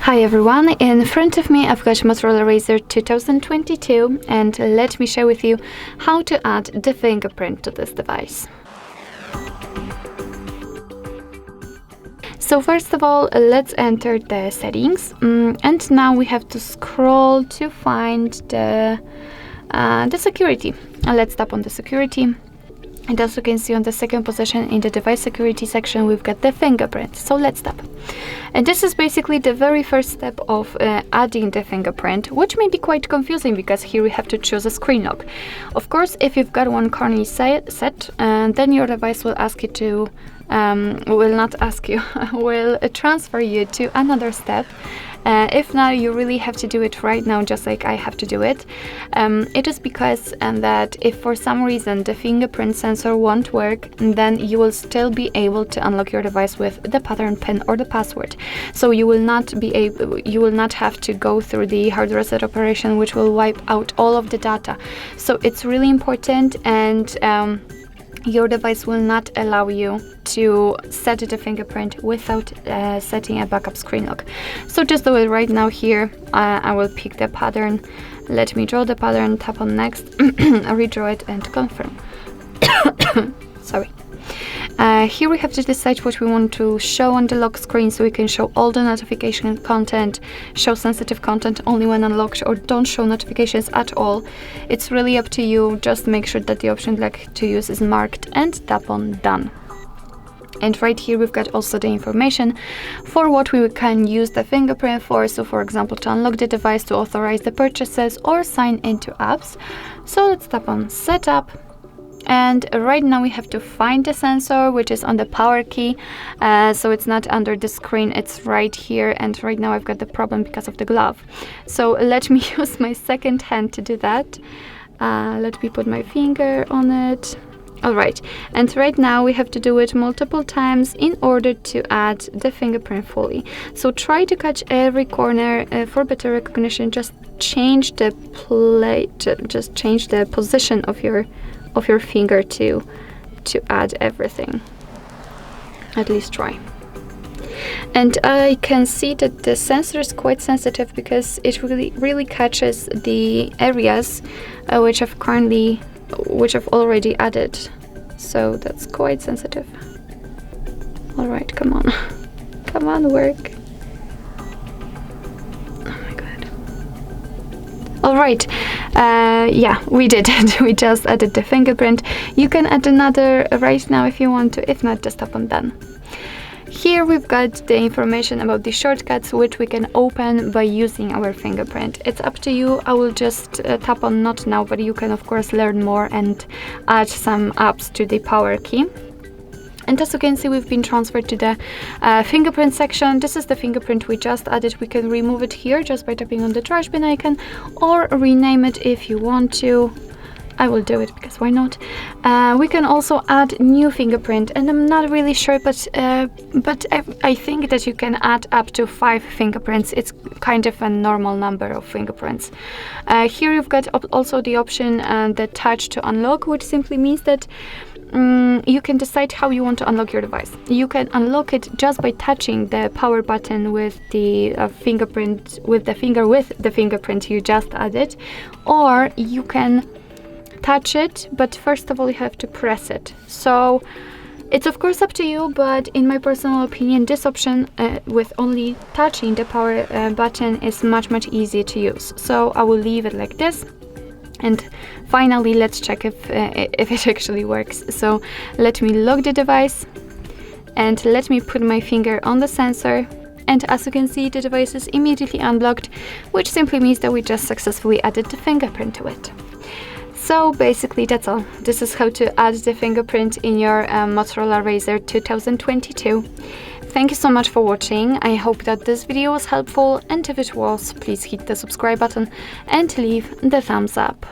Hi everyone, in front of me I've got Motorola Razr 2022 and let me share with you how to add the fingerprint to this device. So first of all, let's enter the settings and now we have to scroll to find the security. Let's tap on the security. And as you can see on the second position in the device security section, we've got the fingerprint. So let's tap. And this is basically the very first step of adding the fingerprint, which may be quite confusing because here we have to choose a screen lock. Of course, if you've got one currently set, then your device will ask you to, will transfer you to another step. If not, you really have to do it right now, just like I have to do it. It is because that if for some reason the fingerprint sensor won't work, then you will still be able to unlock your device with the pattern pin or the password. So you will not have to go through the hard reset operation, which will wipe out all of the data. So it's really important, and your device will not allow you to set the fingerprint without setting a backup screen lock. So just do it right now here. I will pick the pattern. Let me draw the pattern, tap on next, redraw it and confirm. Sorry. Here we have to decide what we want to show on the lock screen, so we can show all the notification content, show sensitive content only when unlocked, or don't show notifications at all. It's really up to you. Just make sure that the option you'd like to use is marked and tap on done. And right here we've got also the information for what we can use the fingerprint for. So for example, to unlock the device, to authorize the purchases, or sign into apps. So let's tap on setup. And right now we have to find the sensor, which is on the power key, so it's not under the screen, it's right here. And right now I've got the problem because of the glove, so let me use my second hand to do that. Let me put my finger on it. All right, and right now we have to do it multiple times in order to add the fingerprint fully. So try to catch every corner for better recognition. Just change the just change the position of your finger to add everything. At least try. And I can see that the sensor is quite sensitive because it really catches the areas which I've already added. So that's quite sensitive. All right, come on. Come on, work. All right, yeah, we did it. We just added the fingerprint. You can add another right now if you want to. If not, just tap on done. Here we've got the information about the shortcuts which we can open by using our fingerprint. It's up to you. I will just tap on not now, but you can of course learn more and add some apps to the power key. And as you can see, we've been transferred to the fingerprint section. This is the fingerprint we just added. We can remove it here just by tapping on the trash bin icon, or rename it if you want to. I will do it because why not? We can also add new fingerprint, and I'm not really sure, but I think that you can add up to 5 fingerprints. It's kind of a normal number of fingerprints. Here you've got also the option the touch to unlock, which simply means that you can decide how you want to unlock your device. You can unlock it just by touching the power button with the fingerprint, with the fingerprint you just added, or you can touch it, but first of all you have to press it. So it's of course up to you, but in my personal opinion, this option with only touching the power button is much easier to use. So I will leave it like this. And finally, let's check if it actually works. So let me lock the device and let me put my finger on the sensor. And as you can see, the device is immediately unblocked, which simply means that we just successfully added the fingerprint to it. So basically that's all. This is how to add the fingerprint in your Motorola Razr 2022. Thank you so much for watching. I hope that this video was helpful, and if it was, please hit the subscribe button and leave the thumbs up.